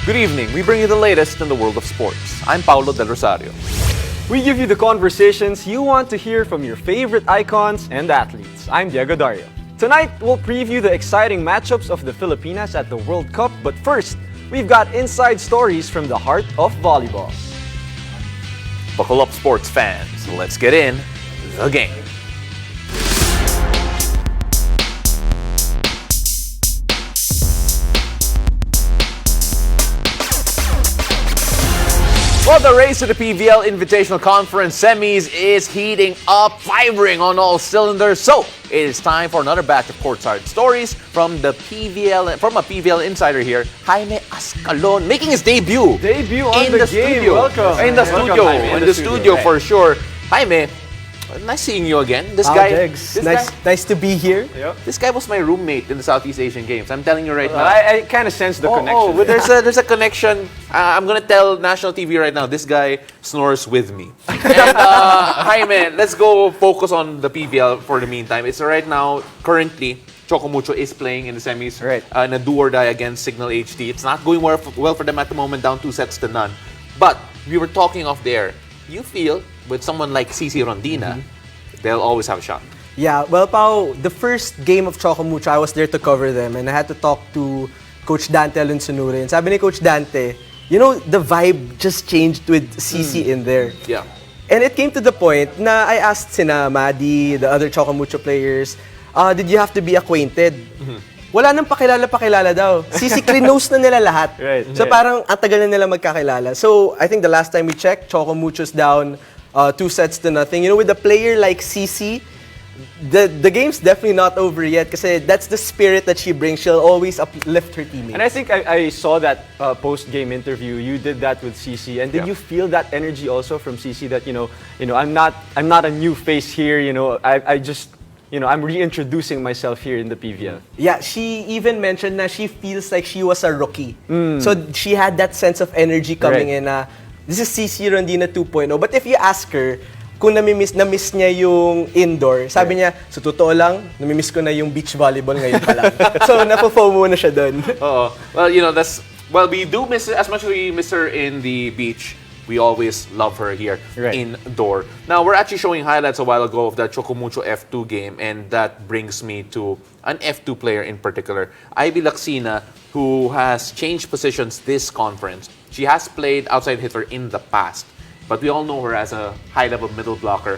Good evening. We bring you the latest in the world of sports. I'm Paulo Del Rosario. We give you the conversations you want to hear from your favorite icons and athletes. I'm Diego Dario. Tonight, we'll preview the exciting matchups of the Filipinas at the World Cup, but first, we've got inside stories from the heart of volleyball. Buckle up, sports fans. Let's get in the game. Well, the race to the PVL Invitational Conference semis is heating up, firing on all cylinders. So, it is time for another batch of courtside stories from the PVL insider here, Jaime Ascalon, making his debut. On in the game. studio. Welcome. In the Welcome, studio. Jaime. In the studio for sure. Jaime, nice seeing you again. This guy, Nice to be here. Yep. this guy was my roommate in the Southeast Asian Games. I'm telling you right now. I kind of sense the connection. But there's a connection. I'm gonna tell national TV right now. This guy snores with me. And Jaime, let's go focus on the PVL for the meantime. It's right now. Currently, Chocomucho is playing in the semis in a do or die against Signal HD. It's not going well for them at the moment, down 2-0. But we were talking off there. You feel with someone like CC Rondina, they'll always have a shot. Yeah, well, Pao, the first game of Chocomucho, I was there to cover them, and I had to talk to Coach Dante Alonsunure. And sabi ni Coach Dante, you know, the vibe just changed with CC in there. Yeah. And it came to the point na I asked sina Madi, the other Chocomucho players, did you have to be acquainted? Wala nang pakilala daw. CC clinose na nila lahat. Right. So parang ang tagal na nila magkakilala. So I think the last time we checked, Chocomucho's down 2-0. You know, with a player like CC, the game's definitely not over yet kasi that's the spirit that she brings. She'll always uplift her teammates. And I think I saw that post-game interview. You did that with CC, and did you feel that energy also from CC that you know I'm not a new face here. You know, I just. I'm reintroducing myself here in the PVL. Yeah, she even mentioned that she feels like she was a rookie. So she had that sense of energy coming in. This is CC Rondina 2.0. But if you ask her kung na-miss niya yung indoor, sabi niya, sa totoo lang, na-miss ko na yung beach volleyball ngayon pa lang. So napo-FOMO na siya doon. Well, we do miss it as much as we miss her in the beach. We always love her here indoor. Now, we're actually showing highlights a while ago of that Chocomucho F2 game, and that brings me to an F2 player in particular, Ivy Lacsina, who has changed positions this conference. She has played outside hitter in the past, but we all know her as a high-level middle blocker.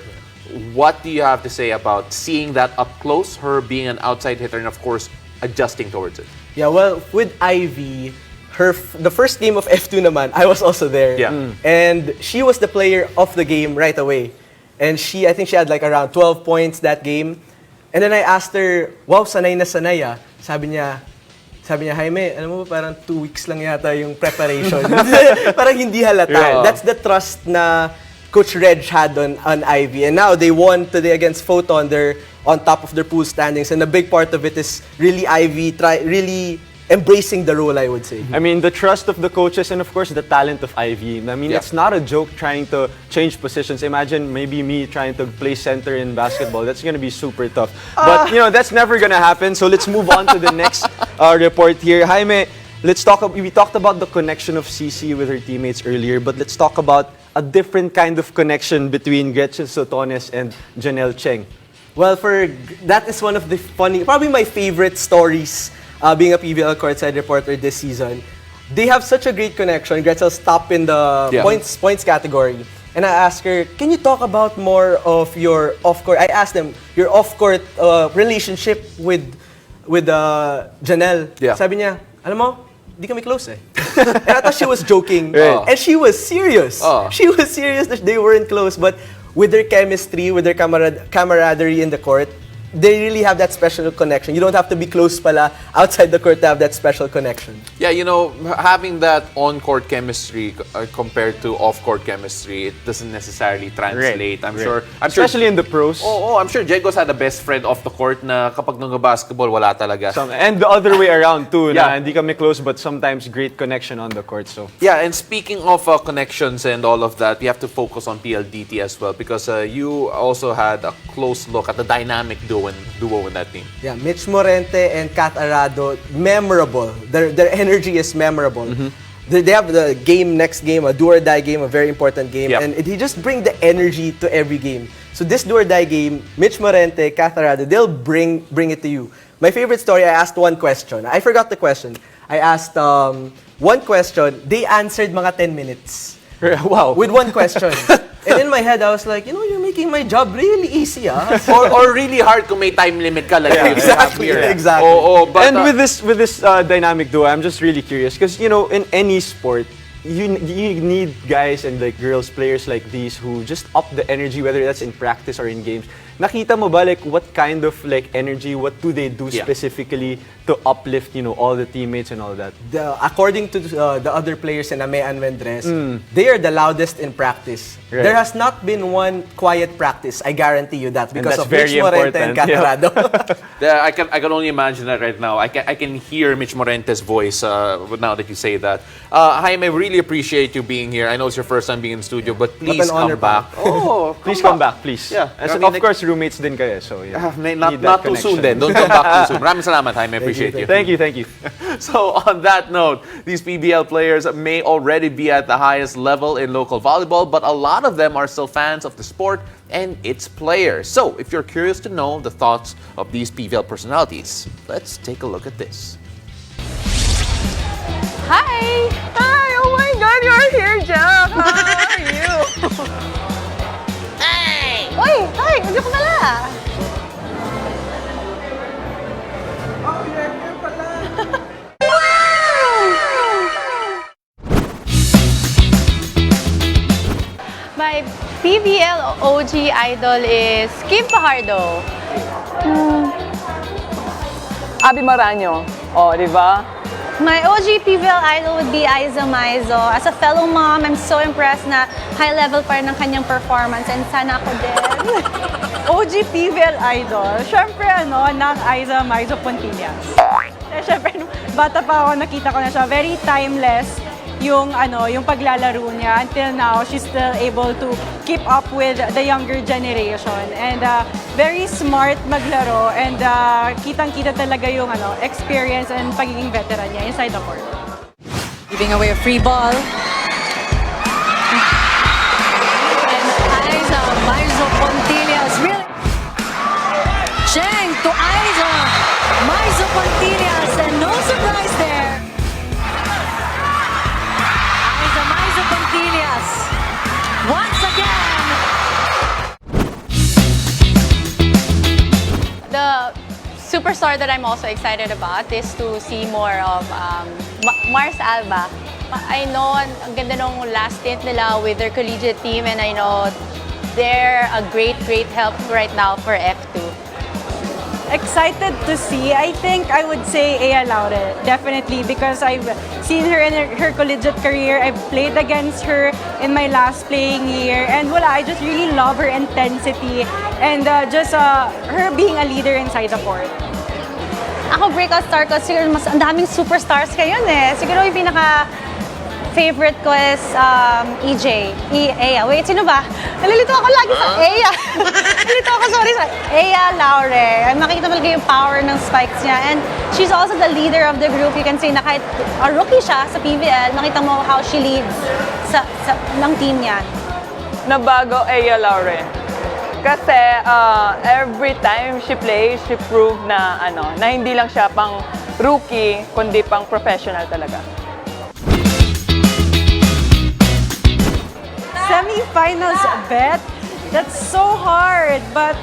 What do you have to say about seeing that up close, her being an outside hitter, and of course, adjusting towards it? Yeah, well, with Ivy, the first game of F2 naman, I was also there. Yeah. And she was the player of the game right away. And I think she had like around 12 points that game. And then I asked her, wow, sanay na sanay ah. Sabi niya, Jaime, alam mo ba, parang 2 weeks lang yata yung preparation. Parang hindi halata. Right. That's the trust na Coach Reg had on Ivy. And now they won today against Photon. They're on top of their pool standings. And a big part of it is really Ivy really embracing the role, I would say. I mean, the trust of the coaches and of course the talent of Ivy. I mean, it's not a joke trying to change positions. Imagine maybe me trying to play center in basketball. That's going to be super tough. But, that's never going to happen. So let's move on to the next report here. Jaime, we talked about the connection of CC with her teammates earlier, but let's talk about a different kind of connection between Gretchen Sotones and Janelle Cheng. Well, that is one of the probably my favorite stories being a PVL courtside reporter this season. They have such a great connection. Gretchen's top in the points category. And I asked her, can you talk about more of your off-court? I asked them, your off-court relationship with Janelle. Yeah. Sabi niya, alam mo, di kami close eh. And I thought she was joking. And she was serious. She was serious that they weren't close. But with their chemistry, with their camaraderie in the court, they really have that special connection. You don't have to be close pala outside the court to have that special connection. Yeah, having that on-court chemistry compared to off-court chemistry, it doesn't necessarily translate. I'm sure, especially in the pros. I'm sure Jegos had a best friend off the court na kapag basketball wala talaga. And the other way around too. Na hindi kami close, but sometimes great connection on the court. So yeah, and speaking of connections and all of that, we have to focus on PLDT as well because you also had a close look at the dynamic duo in that team. Yeah, Mitch Morente and Kat Arado, memorable. Their energy is memorable. they have the game, next game, a do or die game, a very important game, Yep. and they just bring the energy to every game. So this do or die game, Mitch Morente, Catharado, they'll bring it to you. My favorite story, I asked one question. I forgot the question. I asked one question. They answered mga 10 minutes. Wow. With one question. And in my head, I was like, you're making my job really easy, or really hard kung may time limit ka like we have here. Exactly. But, And with this dynamic duo, I'm just really curious because in any sport, you need guys and like girls players like these who just up the energy, whether that's in practice or in games. Nakita mo ba like what kind of like energy, what do they do specifically to uplift all the teammates and all that? According to the other players in Ame and Mendres, they are the loudest in practice. Right. There has not been one quiet practice. I guarantee you that because that's of Mitch very Morente and important. Catharado. I can only imagine that right now. I can hear Mitch Morente's voice now that you say that. Jaime, I really appreciate you being here. I know it's your first time being in the studio, but please an honor, come back. Oh, Please come back, please. Yeah. And I so, mean, of course, roommates din kayo. So yeah. Not too soon then. Don't come back too soon. Maraming salamat, Jaime. I appreciate you. Thank you. So on that note, these PVL players may already be at the highest level in local volleyball, but a lot of them are still fans of the sport and its players. So if you're curious to know the thoughts of these PVL personalities, let's take a look at this. Hi! Hi! Oh my God, you're here, Jack! How are you? Hey! Uy! Hi! Nandiyo ka pala! Oh, you're here pala! My PVL OG idol is Kim Fajardo. Abi Maranyo. Oh, di ba? My OG PVL idol would be Aiza Maizo. As a fellow mom, I'm so impressed na high level pa rin ng kanyang performance and sana ako din. OG PVL idol, syempre ng Aiza Maizo Pontillas. Syempre, bata pa ako, nakita ko na siya, very timeless yung paglalaro niya. Until now, she's still able to keep up with the younger generation. And very smart maglaro and kitang-kita talaga yung experience and pagiging veteran niya inside the court. Giving away a free ball. And Aiza Maizo Pontillas really. Cheng to Aiza Maizo Pontillas and no surprise there. Aiza Maizo Pontillas once again. The superstar that I'm also excited about is to see more of Mars Alba. I know ang ganda nung last stint nila with their collegiate team and I know they're a great help right now for F2. Excited to see. I think I would say Ea Laure, definitely, because I've seen her in her collegiate career. I've played against her in my last playing year. And I just really love her intensity and just her being a leader inside the court. Ako breakout star ko, siguro mas ang daming superstars ngayon eh. Siguro yung favorite ko is Ea. Wait, sino ba? Nalilito ako lagi sa Ea. Nalilito ako, sorry, sa Ea Laure. Makikita mo talaga yung power ng spikes niya. And she's also the leader of the group. You can say na kahit a rookie siya sa PVL, makita mo how she leads ng team niya. Nabago Ea Laure. Kasi every time she plays, she proved na hindi lang siya pang rookie, kundi pang professional talaga. Semi-finals bet? That's so hard. But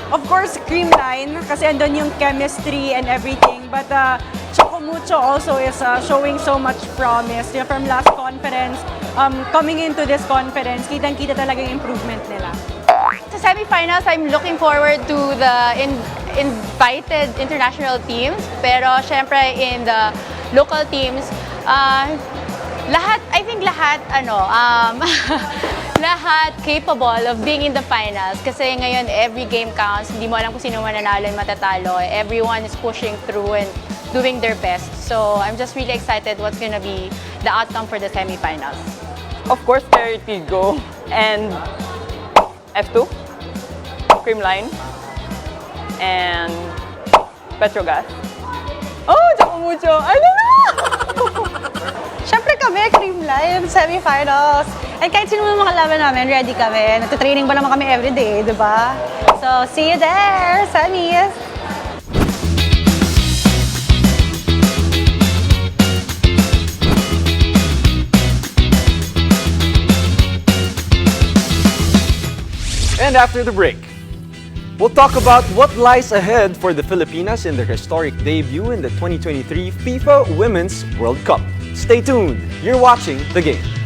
of course, Creamline, kasi andun yung chemistry and everything. But Chocomucho also is showing so much promise. From last conference, coming into this conference, kitang-kita talaga yung improvement nila. Sa semifinals, I'm looking forward to the invited international teams. Pero syempre in the local teams, I think lahat capable of being in the finals. Kasi ngayon, every game counts. Hindi mo alam kung sino mananalo and matatalo. Everyone is pushing through and doing their best. So I'm just really excited what's gonna be the outcome for the semifinals. Of course, Terry Tigo and F2, Creamline, and Petrogas. Oh, Chocomucho! I don't know! kami, Creamline, semifinals. And kahit sino mga laban namin, ready kami. Nagtitraining ba naman kami everyday, di ba? So, see you there, semis! And after the break, we'll talk about what lies ahead for the Filipinas in their historic debut in the 2023 FIFA Women's World Cup. Stay tuned. You're watching The Game.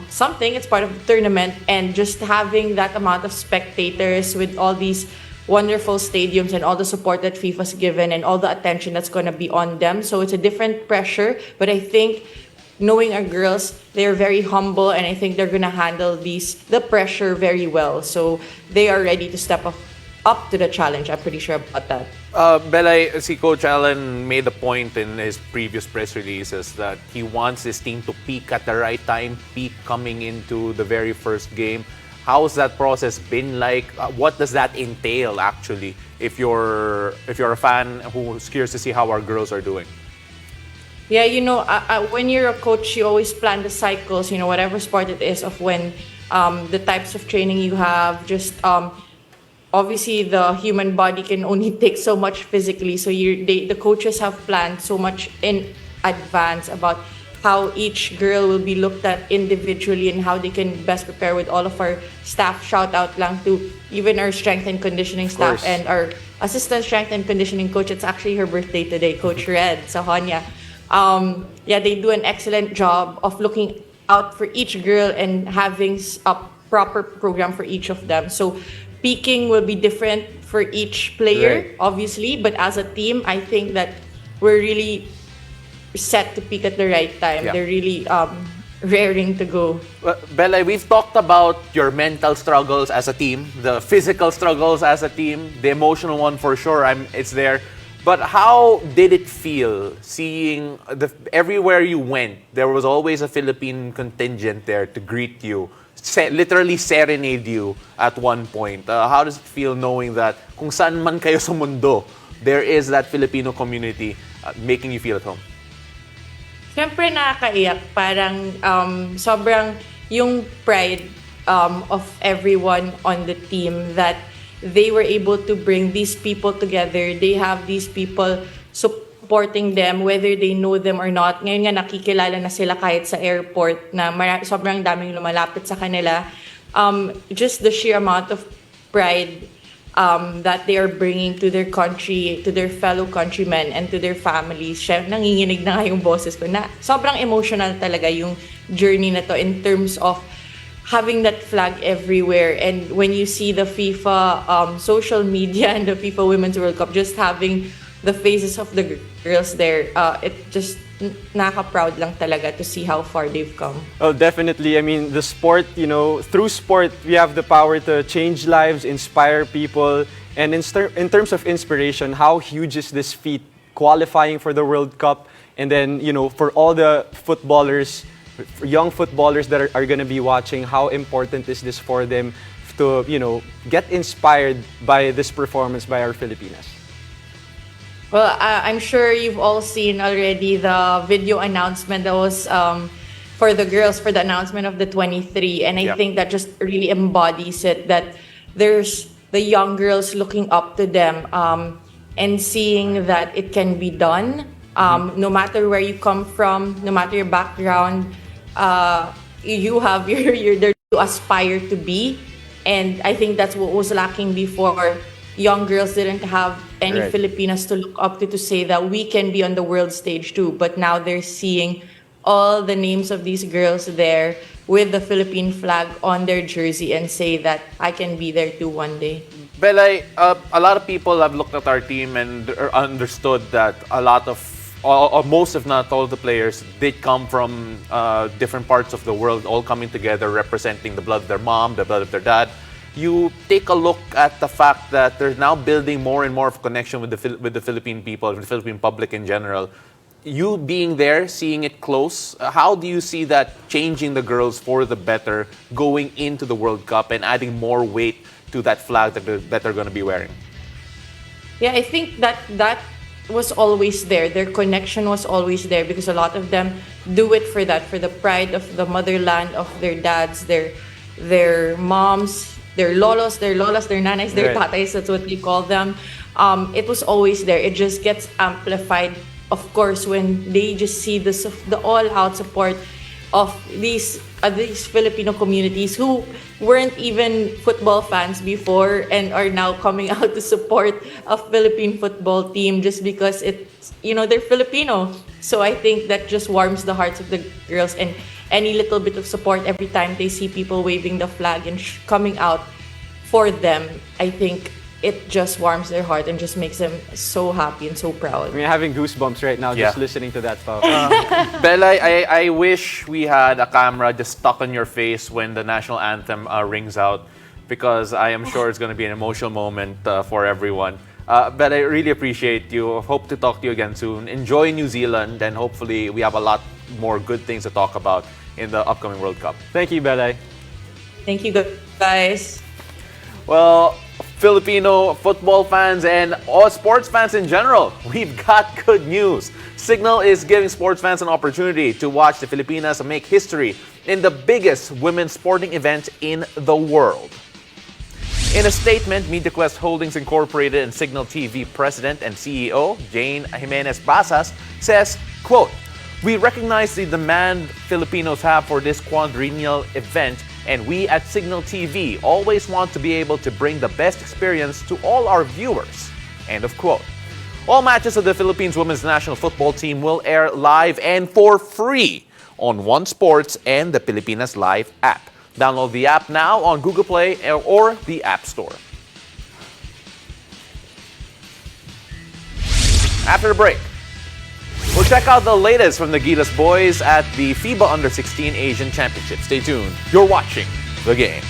something. It's part of the tournament, and just having that amount of spectators with all these wonderful stadiums and all the support that FIFA's given and all the attention that's going to be on them. So it's a different pressure, but I think knowing our girls, they're very humble, and I think they're going to handle the pressure very well. So they are ready to step up to the challenge. I'm pretty sure about that. Belay, si Coach Allen made a point in his previous press releases that he wants his team to peak at the right time, peak coming into the very first game. How's that process been like? What does that entail, actually, if you're a fan who's curious to see how our girls are doing? Yeah, when you're a coach, you always plan the cycles, whatever sport it is, of when the types of training you have. Just obviously, the human body can only take so much physically, so the coaches have planned so much in advance about how each girl will be looked at individually and how they can best prepare with all of our staff. Shout out lang to even our strength and conditioning staff and our assistant strength and conditioning coach. It's actually her birthday today, Coach Red Sahonia. They do an excellent job of looking out for each girl and having a proper program for each of them. So peaking will be different for each player, obviously, but as a team, I think that we're really set to peak at the right time. They're really raring to go. Bella, we've talked about your mental struggles as a team, the physical struggles as a team, the emotional one for sure. It's there. But how did it feel seeing everywhere you went, there was always a Philippine contingent there to greet you, literally serenade you at one point? How does it feel knowing that kung saan man kayo sa mundo, there is that Filipino community making you feel at home? Siyempre nakakaiyak. Parang sobrang yung pride of everyone on the team that they were able to bring these people together. They have these people supporting them whether they know them or not. Ngayon nga nakikilala na sila kahit sa airport na sobrang daming lumalapit sa kanila. Just the sheer amount of pride that they are bringing to their country, to their fellow countrymen, and to their families. Nanginginig na nga yung boses ko na sobrang emotional talaga yung journey na to in terms of having that flag everywhere. And when you see the FIFA social media and the FIFA Women's World Cup, just having the faces of the girls there, it just nakaka-proud lang talaga to see how far they've come. Oh, definitely. I mean, the sport, through sport, we have the power to change lives, inspire people. And in terms of inspiration, how huge is this feat, qualifying for the World Cup? And then, for all the footballers, for young footballers that are going to be watching, how important is this for them to, get inspired by this performance by our Filipinas? Well, I'm sure you've all seen already the video announcement that was for the girls for the announcement of the 23. And I think that just really embodies it, that there's the young girls looking up to them and seeing that it can be done. No matter where you come from, no matter your background, you have you're there to aspire to be. And I think that's what was lacking before. Young girls didn't have any Filipinas to look up to say that we can be on the world stage too. But now they're seeing all the names of these girls there with the Philippine flag on their jersey and say that I can be there too one day. Belay, a lot of people have looked at our team and understood that a lot of, or most if not all the players did come from different parts of the world, all coming together representing the blood of their mom, the blood of their dad. You take a look at the fact that they're now building more and more of a connection with the Philippine people, with the Philippine public in general. You being there, seeing it close, how do you see that changing the girls for the better going into the World Cup and adding more weight to that flag that they're going to be wearing? Yeah, I think that was always there. Their connection was always there because a lot of them do it for that, for the pride of the motherland, of their dads, their moms, their lolos, their nanas, their tatays, that's what they call them. It was always there. It just gets amplified, of course, when they just see the all-out support of these Filipino communities who weren't even football fans before and are now coming out to support a Philippine football team just because it's, they're Filipino. So I think that just warms the hearts of the girls and any little bit of support every time they see people waving the flag and coming out for them, I think it just warms their heart and just makes them so happy and so proud. I mean, having goosebumps right now just listening to that, Pao. Bella, I wish we had a camera just stuck on your face when the national anthem rings out, because I am sure it's going to be an emotional moment for everyone. But I really appreciate you. Hope to talk to you again soon. Enjoy New Zealand, and hopefully we have a lot more good things to talk about in the upcoming World Cup. Thank you, Belay. Thank you, guys. Well, Filipino football fans and all sports fans in general, we've got good news. Signal is giving sports fans an opportunity to watch the Filipinas make history in the biggest women's sporting event in the world. In a statement, MediaQuest Holdings Incorporated and Signal TV President and CEO Jane Jimenez Basas says, quote, "We recognize the demand Filipinos have for this quadrennial event, and we at Signal TV always want to be able to bring the best experience to all our viewers." End of quote. All matches of the Philippines women's national football team will air live and for free on One Sports and the Pilipinas Live app. Download the app now on Google Play or the App Store. After the break, we'll check out the latest from the Gilas boys at the FIBA Under-16 Asian Championship. Stay tuned. You're watching The Game.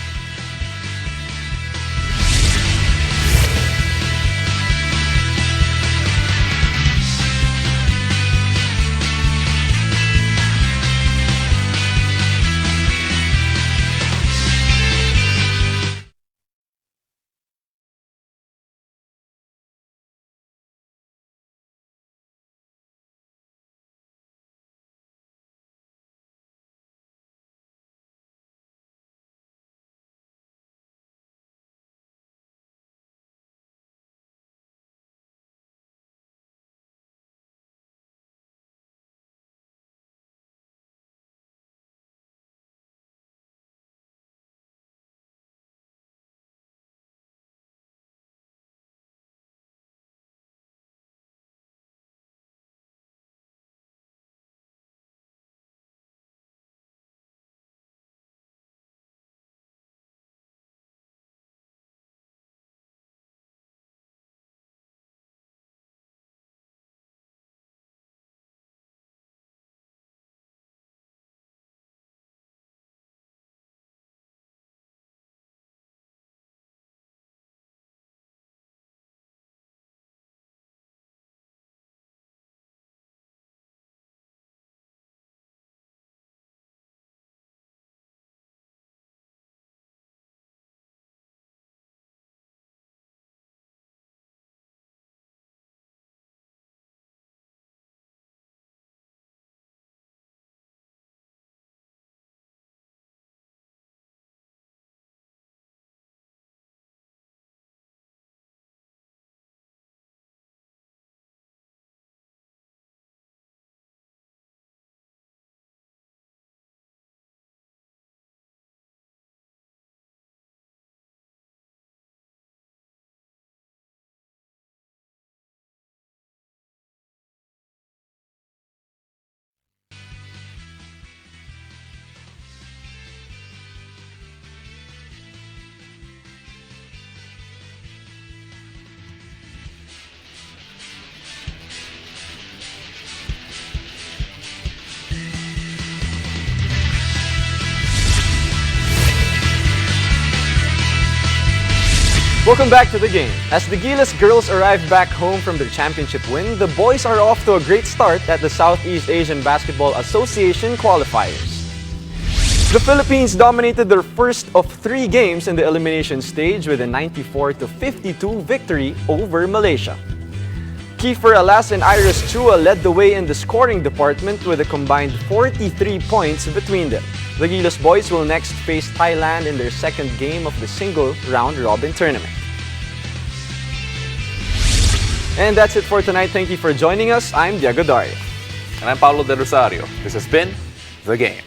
Welcome back to The Game. As the Gilas girls arrive back home from their championship win, the boys are off to a great start at the Southeast Asian Basketball Association qualifiers. The Philippines dominated their first of 3 games in the elimination stage with a 94-52 victory over Malaysia. Kiefer Alas and Iris Chua led the way in the scoring department with a combined 43 points between them. The Gilas boys will next face Thailand in their second game of the single round-robin tournament. And that's it for tonight. Thank you for joining us. I'm Diego Dario. And I'm Paulo De Rosario. This has been The Game.